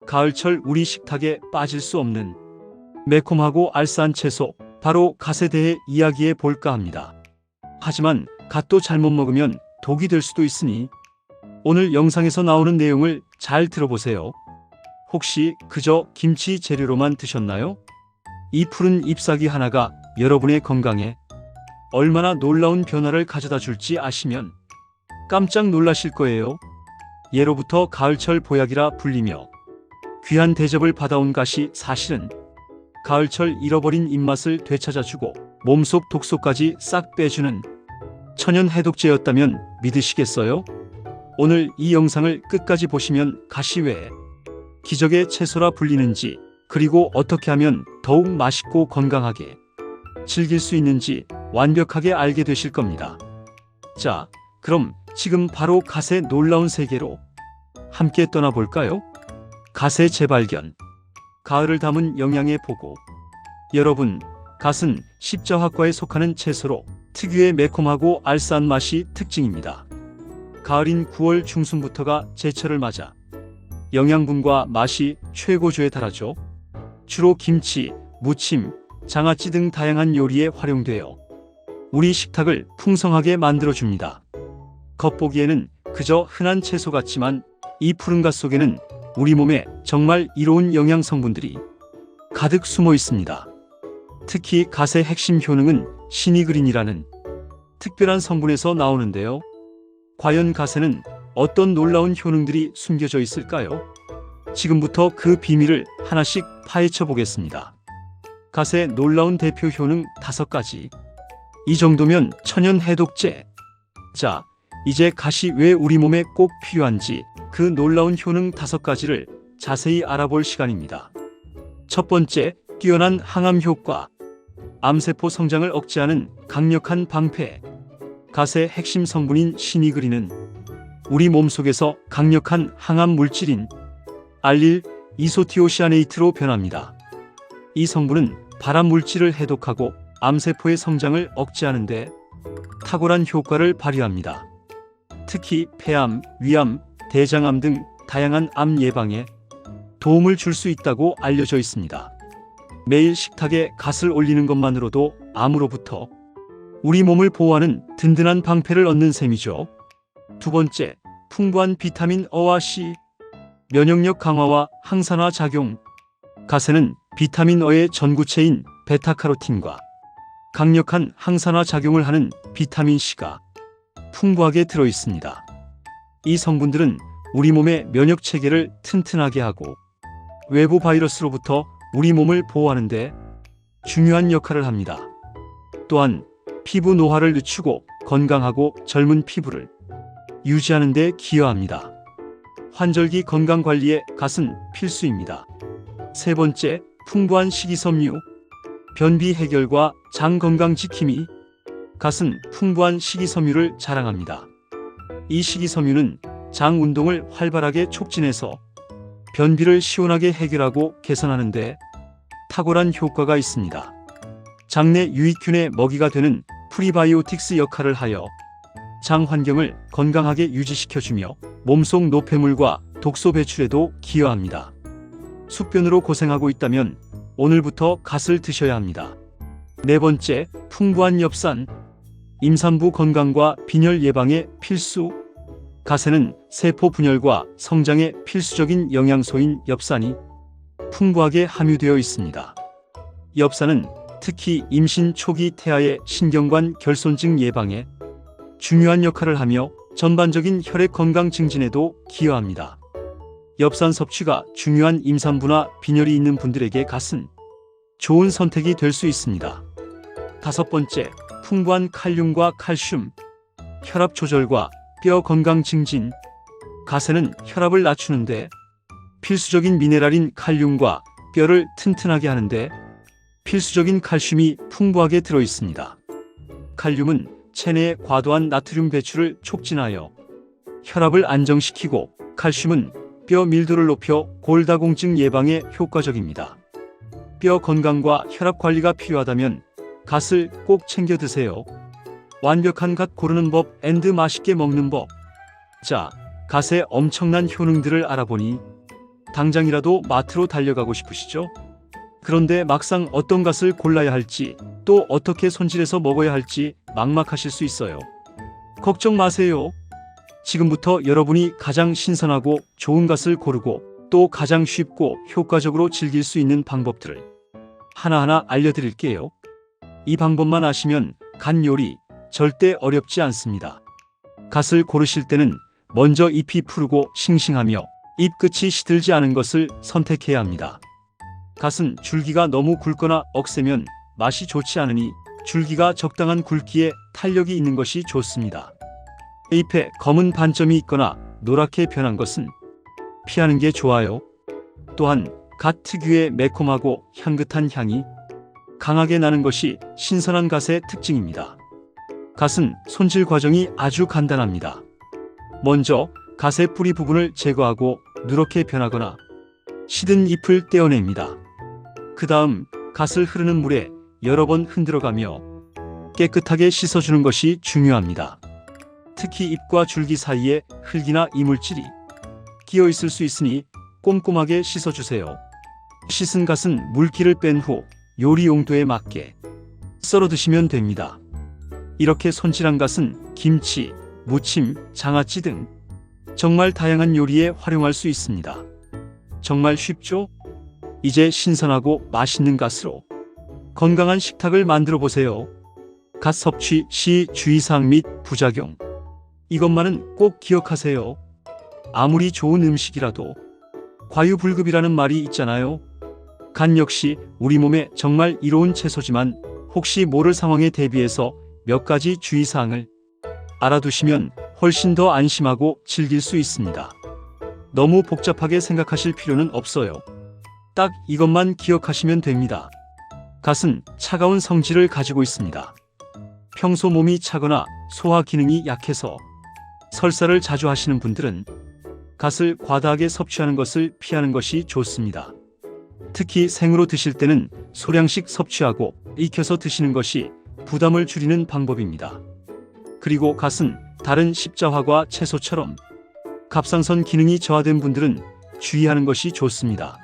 가을철 우리 식탁에 빠질 수 없는 매콤하고 알싸한 채소, 바로 갓에 대해 이야기해 볼까 합니다. 하지만 갓도 잘못 먹으면 독이 될 수도 있으니 오늘 영상에서 나오는 내용을 잘 들어보세요. 혹시 그저 김치 재료로만 드셨나요? 이 푸른 잎사귀 하나가 여러분의 건강에 얼마나 놀라운 변화를 가져다 줄지 아시면 깜짝 놀라실 거예요. 예로부터 가을철 보약이라 불리며 귀한 대접을 받아온 갓이 사실은 가을철 잃어버린 입맛을 되찾아주고 몸속 독소까지 싹 빼주는 천연 해독제였다면 믿으시겠어요? 오늘 이 영상을 끝까지 보시면 갓이 왜 기적의 채소라 불리는지, 그리고 어떻게 하면 더욱 맛있고 건강하게 즐길 수 있는지 완벽하게 알게 되실 겁니다. 자, 그럼 지금 바로 갓의 놀라운 세계로 함께 떠나볼까요? 갓의 재발견, 가을을 담은 영양의 보고. 여러분, 갓은 십자화과에 속하는 채소로 특유의 매콤하고 알싸한 맛이 특징입니다. 가을인 9월 중순부터가 제철을 맞아 영양분과 맛이 최고조에 달하죠. 주로 김치, 무침, 장아찌 등 다양한 요리에 활용되어 우리 식탁을 풍성하게 만들어줍니다. 겉보기에는 그저 흔한 채소 같지만 이 푸른 갓 속에는 우리 몸에 정말 이로운 영양 성분들이 가득 숨어 있습니다. 특히 갓의 핵심 효능은 시니그린이라는 특별한 성분에서 나오는데요. 과연 갓에는 어떤 놀라운 효능들이 숨겨져 있을까요? 지금부터 그 비밀을 하나씩 파헤쳐 보겠습니다. 갓의 놀라운 대표 효능 5가지. 이 정도면 천연 해독제. 자, 이제 갓이 왜 우리 몸에 꼭 필요한지 그 놀라운 효능 5가지를 자세히 알아볼 시간입니다. 첫 번째, 뛰어난 항암 효과. 암세포 성장을 억제하는 강력한 방패. 갓의 핵심 성분인 시니그린은 우리 몸속에서 강력한 항암 물질인 알릴 이소티오시아네이트로 변합니다. 이 성분은 발암 물질을 해독하고 암세포의 성장을 억제하는 데 탁월한 효과를 발휘합니다. 특히 폐암, 위암, 대장암 등 다양한 암 예방에 도움을 줄 수 있다고 알려져 있습니다. 매일 식탁에 갓을 올리는 것만으로도 암으로부터 우리 몸을 보호하는 든든한 방패를 얻는 셈이죠. 두 번째, 풍부한 비타민 O와 C. 면역력 강화와 항산화 작용. 갓에는 비타민 O의 전구체인 베타카로틴과 강력한 항산화 작용을 하는 비타민 C가 풍부하게 들어 있습니다. 이 성분들은 우리 몸의 면역 체계를 튼튼하게 하고 외부 바이러스로부터 우리 몸을 보호하는 데 중요한 역할을 합니다. 또한 피부 노화를 늦추고 건강하고 젊은 피부를 유지하는 데 기여합니다. 환절기 건강 관리에 갓은 필수입니다. 세 번째, 풍부한 식이섬유. 변비 해결과 장 건강 지킴이. 갓은 풍부한 식이섬유를 자랑합니다. 이 식이섬유는 장 운동을 활발하게 촉진해서 변비를 시원하게 해결하고 개선하는 데 탁월한 효과가 있습니다. 장내 유익균의 먹이가 되는 프리바이오틱스 역할을 하여 장 환경을 건강하게 유지시켜주며 몸속 노폐물과 독소 배출에도 기여합니다. 숙변으로 고생하고 있다면 오늘부터 갓을 드셔야 합니다. 네 번째, 풍부한 엽산. 임산부 건강과 빈혈 예방에 필수. 갓에는 세포 분열과 성장에 필수적인 영양소인 엽산이 풍부하게 함유되어 있습니다. 엽산은 특히 임신 초기 태아의 신경관 결손증 예방에 중요한 역할을 하며 전반적인 혈액 건강 증진에도 기여합니다. 엽산 섭취가 중요한 임산부나 빈혈이 있는 분들에게 갓은 좋은 선택이 될 수 있습니다. 다섯 번째, 풍부한 칼륨과 칼슘. 혈압 조절과 뼈 건강 증진. 갓에는 혈압을 낮추는데 필수적인 미네랄인 칼륨과 뼈를 튼튼하게 하는데 필수적인 칼슘이 풍부하게 들어 있습니다. 칼륨은 체내의 과도한 나트륨 배출을 촉진하여 혈압을 안정시키고, 칼슘은 뼈 밀도를 높여 골다공증 예방에 효과적입니다. 뼈 건강과 혈압 관리가 필요하다면 갓을 꼭 챙겨 드세요. 완벽한 갓 고르는 법 앤드 맛있게 먹는 법. 자, 갓의 엄청난 효능들을 알아보니 당장이라도 마트로 달려가고 싶으시죠? 그런데 막상 어떤 갓을 골라야 할지, 또 어떻게 손질해서 먹어야 할지 막막하실 수 있어요. 걱정 마세요. 지금부터 여러분이 가장 신선하고 좋은 갓을 고르고 또 가장 쉽고 효과적으로 즐길 수 있는 방법들을 하나하나 알려드릴게요. 이 방법만 아시면 갓 요리 절대 어렵지 않습니다. 갓을 고르실 때는 먼저 잎이 푸르고 싱싱하며 잎 끝이 시들지 않은 것을 선택해야 합니다. 갓은 줄기가 너무 굵거나 억세면 맛이 좋지 않으니 줄기가 적당한 굵기에 탄력이 있는 것이 좋습니다. 잎에 검은 반점이 있거나 노랗게 변한 것은 피하는 게 좋아요. 또한 갓 특유의 매콤하고 향긋한 향이 강하게 나는 것이 신선한 갓의 특징입니다. 갓은 손질 과정이 아주 간단합니다. 먼저 갓의 뿌리 부분을 제거하고 누렇게 변하거나 시든 잎을 떼어냅니다. 그 다음 갓을 흐르는 물에 여러 번 흔들어가며 깨끗하게 씻어주는 것이 중요합니다. 특히 잎과 줄기 사이에 흙이나 이물질이 끼어 있을 수 있으니 꼼꼼하게 씻어주세요. 씻은 갓은 물기를 뺀 후 요리 용도에 맞게 썰어 드시면 됩니다. 이렇게 손질한 갓은 김치, 무침, 장아찌 등 정말 다양한 요리에 활용할 수 있습니다. 정말 쉽죠? 이제 신선하고 맛있는 갓으로 건강한 식탁을 만들어 보세요. 갓 섭취 시 주의사항 및 부작용. 이것만은 꼭 기억하세요. 아무리 좋은 음식이라도 과유불급이라는 말이 있잖아요. 갓 역시 우리 몸에 정말 이로운 채소지만 혹시 모를 상황에 대비해서 몇 가지 주의사항을 알아두시면 훨씬 더 안심하고 즐길 수 있습니다. 너무 복잡하게 생각하실 필요는 없어요. 딱 이것만 기억하시면 됩니다. 갓은 차가운 성질을 가지고 있습니다. 평소 몸이 차거나 소화 기능이 약해서 설사를 자주 하시는 분들은 갓을 과다하게 섭취하는 것을 피하는 것이 좋습니다. 특히 생으로 드실 때는 소량씩 섭취하고 익혀서 드시는 것이 부담을 줄이는 방법입니다. 그리고 갓은 다른 십자화과 채소처럼 갑상선 기능이 저하된 분들은 주의하는 것이 좋습니다.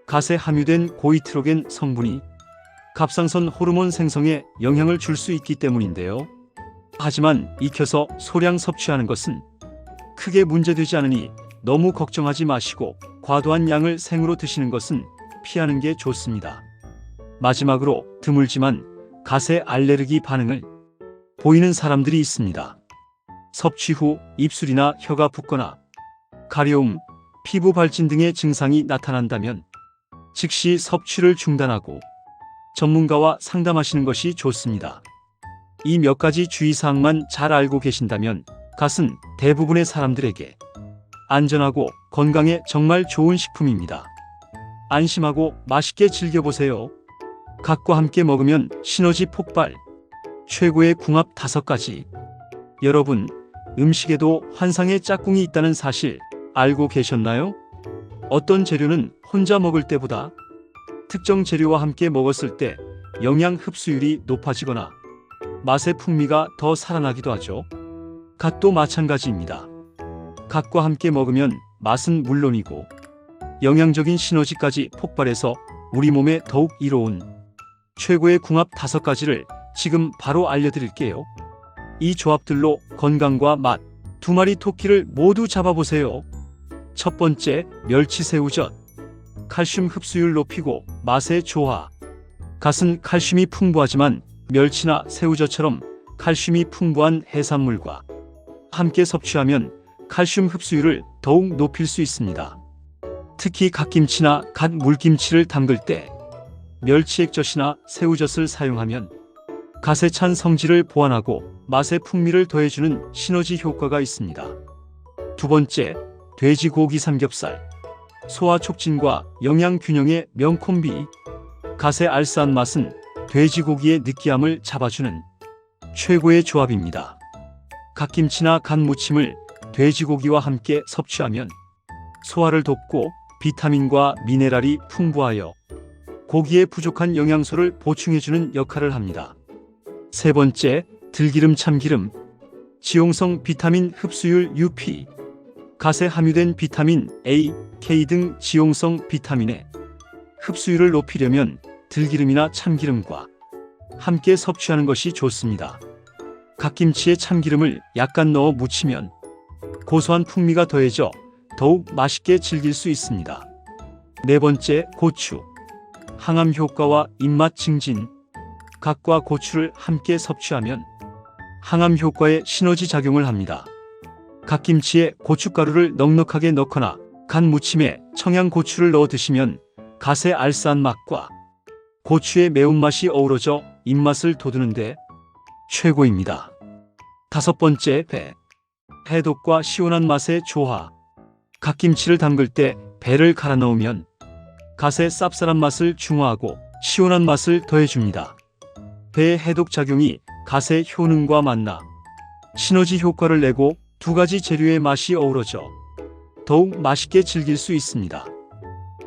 갓에 함유된 고이트로겐 성분이 갑상선 호르몬 생성에 영향을 줄 수 있기 때문인데요. 하지만 익혀서 소량 섭취하는 것은 크게 문제되지 않으니 너무 걱정하지 마시고 과도한 양을 생으로 드시는 것은 피하는 게 좋습니다. 마지막으로 드물지만 갓에 알레르기 반응을 보이는 사람들이 있습니다. 섭취 후 입술이나 혀가 붓거나 가려움, 피부 발진 등의 증상이 나타난다면 즉시 섭취를 중단하고 전문가와 상담하시는 것이 좋습니다. 이 몇 가지 주의사항만 잘 알고 계신다면 갓은 대부분의 사람들에게 안전하고 건강에 정말 좋은 식품입니다. 안심하고 맛있게 즐겨보세요. 갓과 함께 먹으면 시너지 폭발, 최고의 궁합 5가지. 여러분, 음식에도 환상의 짝꿍이 있다는 사실 알고 계셨나요? 어떤 재료는 혼자 먹을 때보다 특정 재료와 함께 먹었을 때 영양 흡수율이 높아지거나 맛의 풍미가 더 살아나기도 하죠. 갓도 마찬가지입니다. 갓과 함께 먹으면 맛은 물론이고 영양적인 시너지까지 폭발해서 우리 몸에 더욱 이로운 최고의 궁합 5가지를 지금 바로 알려드릴게요. 이 조합들로 건강과 맛, 2마리 토끼를 모두 잡아보세요. 첫 번째, 멸치새우젓. 칼슘 흡수율 높이고 맛의 조화. 갓은 칼슘이 풍부하지만 멸치나 새우젓처럼 칼슘이 풍부한 해산물과 함께 섭취하면 칼슘 흡수율을 더욱 높일 수 있습니다. 특히 갓김치나 갓 물김치를 담글 때 멸치액젓이나 새우젓을 사용하면 갓의 찬 성질을 보완하고 맛의 풍미를 더해주는 시너지 효과가 있습니다. 두 번째, 돼지고기 삼겹살. 소화 촉진과 영양 균형의 명콤비. 갓의 알싸한 맛은 돼지고기의 느끼함을 잡아주는 최고의 조합입니다. 갓김치나 갓무침을 돼지고기와 함께 섭취하면 소화를 돕고 비타민과 미네랄이 풍부하여 고기의 부족한 영양소를 보충해주는 역할을 합니다. 세 번째, 들기름 참기름. 지용성 비타민 흡수율 UP. 갓에 함유된 비타민 A, K 등 지용성 비타민의 흡수율을 높이려면 들기름이나 참기름과 함께 섭취하는 것이 좋습니다. 갓김치에 참기름을 약간 넣어 무치면 고소한 풍미가 더해져 더욱 맛있게 즐길 수 있습니다. 네 번째, 고추. 항암 효과와 입맛 증진. 갓과 고추를 함께 섭취하면 항암 효과에 시너지 작용을 합니다. 갓김치에 고춧가루를 넉넉하게 넣거나 간 무침에 청양고추를 넣어 드시면 갓의 알싸한 맛과 고추의 매운맛이 어우러져 입맛을 돋우는데 최고입니다. 다섯 번째, 배. 해독과 시원한 맛의 조화. 갓김치를 담글 때 배를 갈아 넣으면 갓의 쌉쌀한 맛을 중화하고 시원한 맛을 더해줍니다. 배의 해독 작용이 갓의 효능과 만나 시너지 효과를 내고 두 가지 재료의 맛이 어우러져 더욱 맛있게 즐길 수 있습니다.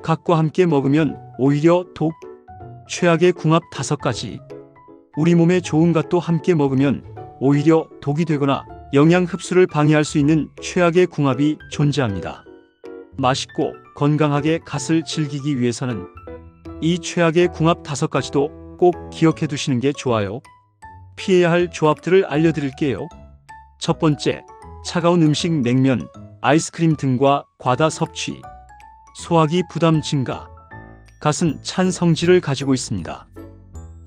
갓과 함께 먹으면 오히려 독, 최악의 궁합 5가지. 우리 몸에 좋은 갓도 함께 먹으면 오히려 독이 되거나 영양 흡수를 방해할 수 있는 최악의 궁합이 존재합니다. 맛있고 건강하게 갓을 즐기기 위해서는 이 최악의 궁합 5가지도 꼭 기억해 두시는 게 좋아요. 피해야 할 조합들을 알려드릴게요. 첫 번째, 차가운 음식, 냉면, 아이스크림 등과 과다 섭취. 소화기 부담 증가. 갓은 찬 성질을 가지고 있습니다.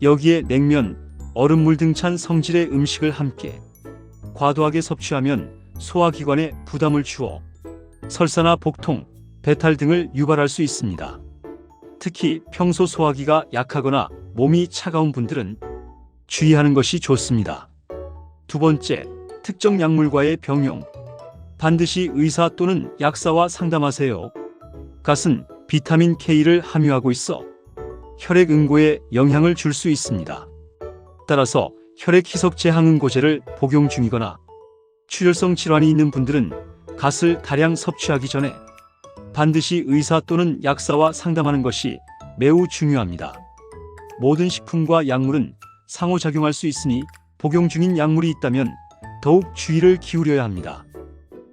여기에 냉면, 얼음물 등 찬 성질의 음식을 함께 과도하게 섭취하면 소화기관에 부담을 주어 설사나 복통, 배탈 등을 유발할 수 있습니다. 특히 평소 소화기가 약하거나 몸이 차가운 분들은 주의하는 것이 좋습니다. 두 번째, 특정 약물과의 병용. 반드시 의사 또는 약사와 상담하세요. 갓은 비타민 K를 함유하고 있어 혈액 응고에 영향을 줄 수 있습니다. 따라서 혈액 희석제 항응고제를 복용 중이거나 출혈성 질환이 있는 분들은 갓을 다량 섭취하기 전에 반드시 의사 또는 약사와 상담하는 것이 매우 중요합니다. 모든 식품과 약물은 상호작용할 수 있으니 복용 중인 약물이 있다면 더욱 주의를 기울여야 합니다.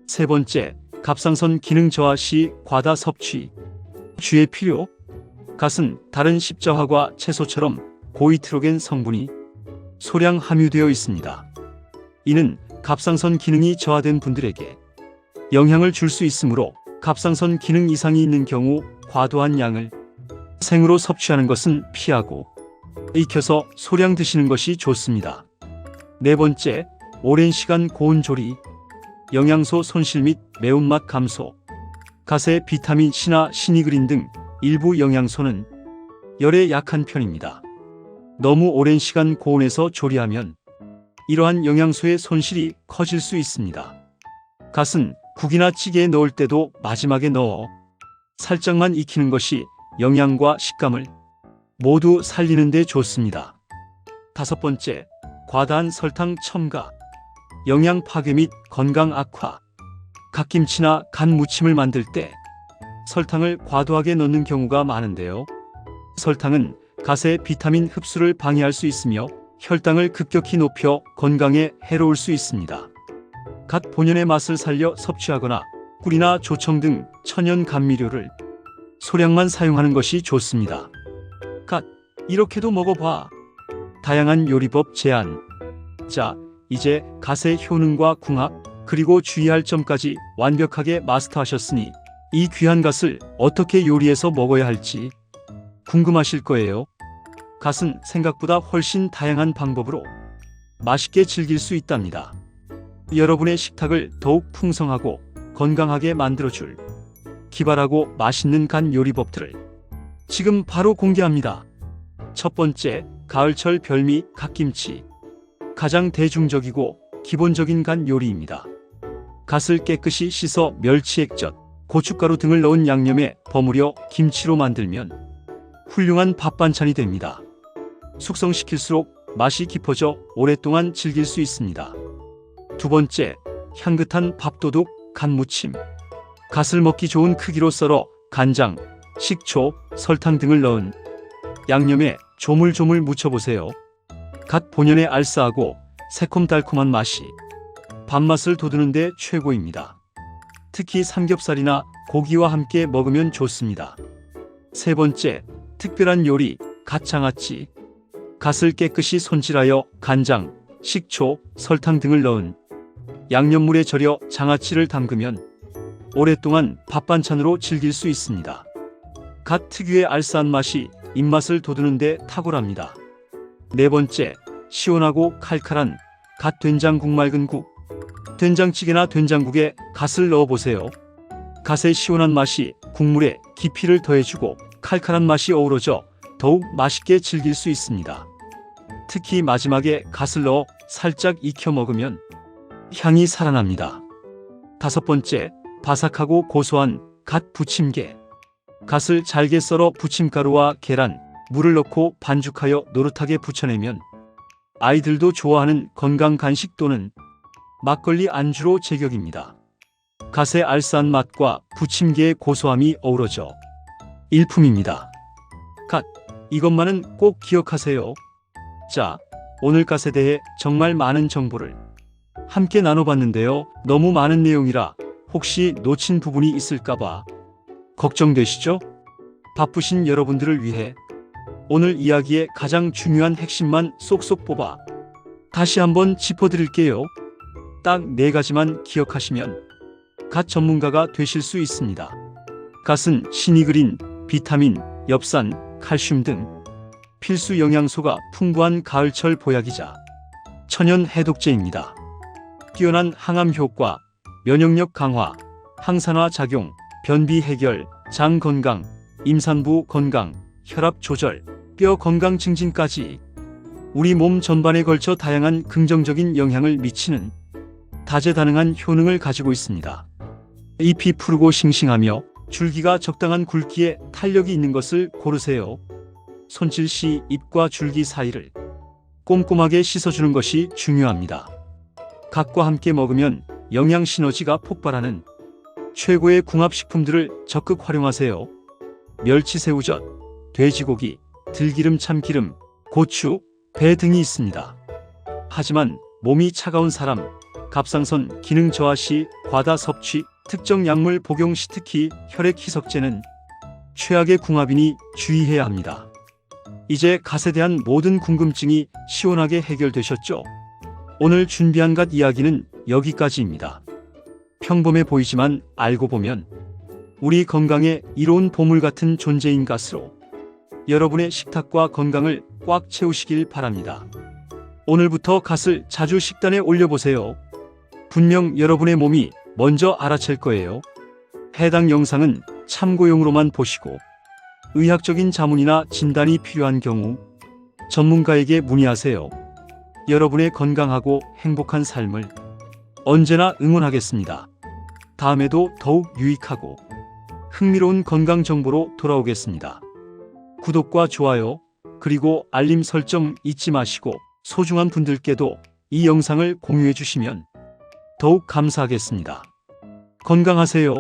세 번째, 갑상선 기능 저하 시 과다 섭취. 주의 필요. 갓은 다른 십자화과 채소처럼 고이트로겐 성분이 소량 함유되어 있습니다. 이는 갑상선 기능이 저하된 분들에게 영향을 줄 수 있으므로 갑상선 기능 이상이 있는 경우 과도한 양을 생으로 섭취하는 것은 피하고 익혀서 소량 드시는 것이 좋습니다. 네 번째, 오랜 시간 고온 조리. 영양소 손실 및 매운맛 감소. 갓의 비타민 C나 시니그린 등 일부 영양소는 열에 약한 편입니다. 너무 오랜 시간 고온에서 조리하면 이러한 영양소의 손실이 커질 수 있습니다. 갓은 국이나 찌개에 넣을 때도 마지막에 넣어 살짝만 익히는 것이 영양과 식감을 모두 살리는 데 좋습니다. 다섯 번째, 과다한 설탕 첨가. 영양 파괴 및 건강 악화. 갓김치나 갓 무침을 만들 때 설탕을 과도하게 넣는 경우가 많은데요. 설탕은 갓의 비타민 흡수를 방해할 수 있으며 혈당을 급격히 높여 건강에 해로울 수 있습니다. 갓 본연의 맛을 살려 섭취하거나 꿀이나 조청 등 천연 감미료를 소량만 사용하는 것이 좋습니다. 갓, 이렇게도 먹어봐. 다양한 요리법 제안. 자, 이제 갓의 효능과 궁합, 그리고 주의할 점까지 완벽하게 마스터하셨으니 이 귀한 갓을 어떻게 요리해서 먹어야 할지 궁금하실 거예요. 갓은 생각보다 훨씬 다양한 방법으로 맛있게 즐길 수 있답니다. 여러분의 식탁을 더욱 풍성하고 건강하게 만들어줄 기발하고 맛있는 간 요리법들을 지금 바로 공개합니다. 첫 번째, 가을철 별미 갓김치. 가장 대중적이고 기본적인 간 요리입니다. 갓을 깨끗이 씻어 멸치액젓, 고춧가루 등을 넣은 양념에 버무려 김치로 만들면 훌륭한 밥 반찬이 됩니다. 숙성시킬수록 맛이 깊어져 오랫동안 즐길 수 있습니다. 두 번째, 향긋한 밥도둑 갓무침. 갓을 먹기 좋은 크기로 썰어 간장, 식초, 설탕 등을 넣은 양념에 조물조물 무쳐보세요. 갓 본연의 알싸하고 새콤달콤한 맛이 밥맛을 돋우는 데 최고입니다. 특히 삼겹살이나 고기와 함께 먹으면 좋습니다. 세 번째, 특별한 요리, 갓장아찌. 갓을 깨끗이 손질하여 간장, 식초, 설탕 등을 넣은 양념물에 절여 장아찌를 담그면 오랫동안 밥반찬으로 즐길 수 있습니다. 갓 특유의 알싸한 맛이 입맛을 돋우는 데 탁월합니다. 네 번째, 시원하고 칼칼한 갓 된장국 맑은 국. 된장찌개나 된장국에 갓을 넣어보세요. 갓의 시원한 맛이 국물에 깊이를 더해주고 칼칼한 맛이 어우러져 더욱 맛있게 즐길 수 있습니다. 특히 마지막에 갓을 넣어 살짝 익혀 먹으면 향이 살아납니다. 다섯 번째, 바삭하고 고소한 갓 부침개. 갓을 잘게 썰어 부침가루와 계란, 물을 넣고 반죽하여 노릇하게 부쳐내면 아이들도 좋아하는 건강 간식 또는 막걸리 안주로 제격입니다. 갓의 알싸한 맛과 부침개의 고소함이 어우러져 일품입니다. 갓, 이것만은 꼭 기억하세요. 자, 오늘 갓에 대해 정말 많은 정보를 함께 나눠봤는데요. 너무 많은 내용이라 혹시 놓친 부분이 있을까봐 걱정되시죠? 바쁘신 여러분들을 위해 오늘 이야기의 가장 중요한 핵심만 쏙쏙 뽑아 다시 한번 짚어드릴게요. 딱 4가지만 기억하시면 갓 전문가가 되실 수 있습니다. 갓은 신이 그린 비타민, 엽산, 칼슘 등 필수 영양소가 풍부한 가을철 보약이자 천연 해독제입니다. 뛰어난 항암 효과, 면역력 강화, 항산화 작용, 변비 해결, 장 건강, 임산부 건강, 혈압 조절, 뼈 건강 증진까지 우리 몸 전반에 걸쳐 다양한 긍정적인 영향을 미치는 다재다능한 효능을 가지고 있습니다. 잎이 푸르고 싱싱하며 줄기가 적당한 굵기에 탄력이 있는 것을 고르세요. 손질 시 잎과 줄기 사이를 꼼꼼하게 씻어주는 것이 중요합니다. 갓과 함께 먹으면 영양 시너지가 폭발하는 최고의 궁합식품들을 적극 활용하세요. 멸치 새우젓, 돼지고기, 들기름 참기름, 고추, 배 등이 있습니다. 하지만 몸이 차가운 사람, 갑상선 기능 저하 시, 과다 섭취, 특정 약물 복용 시 특히 혈액 희석제는 최악의 궁합이니 주의해야 합니다. 이제 갓에 대한 모든 궁금증이 시원하게 해결되셨죠? 오늘 준비한 갓 이야기는 여기까지입니다. 평범해 보이지만 알고 보면 우리 건강에 이로운 보물 같은 존재인 갓으로 여러분의 식탁과 건강을 꽉 채우시길 바랍니다. 오늘부터 갓을 자주 식단에 올려보세요. 분명 여러분의 몸이 먼저 알아챌 거예요. 해당 영상은 참고용으로만 보시고 의학적인 자문이나 진단이 필요한 경우 전문가에게 문의하세요. 여러분의 건강하고 행복한 삶을 언제나 응원하겠습니다. 다음에도 더욱 유익하고 흥미로운 건강 정보로 돌아오겠습니다. 구독과 좋아요, 그리고 알림 설정 잊지 마시고 소중한 분들께도 이 영상을 공유해 주시면 더욱 감사하겠습니다. 건강하세요.